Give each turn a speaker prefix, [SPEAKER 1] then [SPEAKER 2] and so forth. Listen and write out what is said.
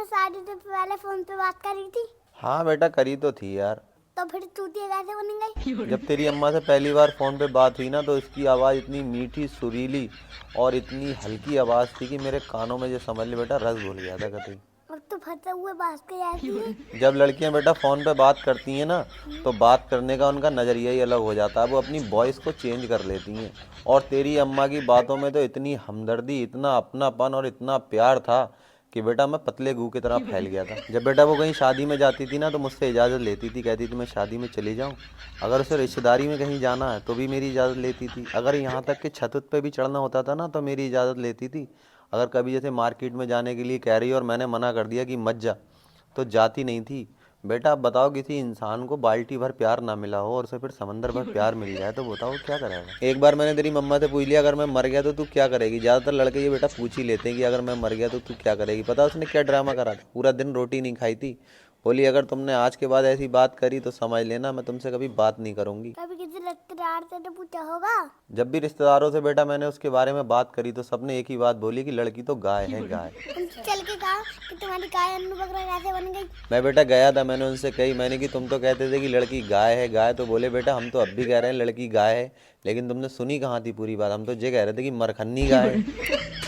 [SPEAKER 1] तुमने शादी से पहले फोन पे बात करी थी?
[SPEAKER 2] हाँ बेटा करी तो थी यार।
[SPEAKER 1] तो फिर चूतिया कैसे बन गई?
[SPEAKER 2] जब तेरी अम्मा से पहली बार फ़ोन पे बात हुई ना तो इसकी आवाज़ इतनी मीठी सुरीली और इतनी हल्की आवाज़ थी कि मेरे कानों में जो समझ ले बेटा रस घुल गया था कतई।
[SPEAKER 1] अब तो फंसे हुए बात के जाती है।
[SPEAKER 2] जब लड़कियां बेटा फ़ोन पे बात करती हैं ना तो बात करने का उनका नज़रिया ही अलग हो जाता है, वो अपनी वॉइस को चेंज कर लेती हैं। और तेरी अम्मा की बातों में तो इतनी हमदर्दी, इतना अपनापन और इतना प्यार था कि बेटा मैं पतले गू की तरह फैल गया था। जब बेटा वो कहीं शादी में जाती थी ना तो मुझसे इजाज़त लेती थी, कहती थी मैं शादी में चली जाऊँ। अगर उसे रिश्तेदारी में कहीं जाना है तो भी मेरी इजाज़त लेती थी। अगर यहाँ तक कि छत पे भी चढ़ना होता था ना तो मेरी इजाज़त लेती थी। अगर कभी जैसे मार्केट में जाने के लिए कह रही और मैंने मना कर दिया कि मत जा तो जाती नहीं थी। बेटा अब बताओ किसी इंसान को बाल्टी भर प्यार ना मिला हो और उसे फिर समंदर भर प्यार मिल जाए तो बताओ क्या करेगा। एक बार मैंने तेरी मम्मा से पूछ लिया अगर मैं मर गया तो तू क्या करेगी। ज़्यादातर लड़के ये बेटा पूछ ही लेते हैं कि अगर मैं मर गया तो तू क्या करेगी। पता उसने क्या ड्रामा करा था, पूरा दिन रोटी नहीं खाई थी। बोली अगर तुमने आज के बाद ऐसी बात करी तो समझ लेना मैं तुमसे कभी बात नहीं करूंगी।
[SPEAKER 1] कभी किसी रिश्तेदार से तो पूछा होगा?
[SPEAKER 2] जब भी रिश्तेदारों से बेटा मैंने उसके बारे में बात करी तो सबने एक ही बात बोली कि लड़की तो गाय है गाय।
[SPEAKER 1] उनसे चल के कहा कि तुम्हारी गाय अन्नू बकरा कैसे बन गई?
[SPEAKER 2] मैं बेटा गया था, मैंने उनसे कही, मैंने कि तुम तो कहते थे कि लड़की गाय है गाय, तो बोले बेटा हम तो अब भी कह रहे हैं लड़की गाय है, लेकिन तुमने सुनी कहाँ थी पूरी बात, हम तो ये कह रहे थे कि मरखन्नी गाय है।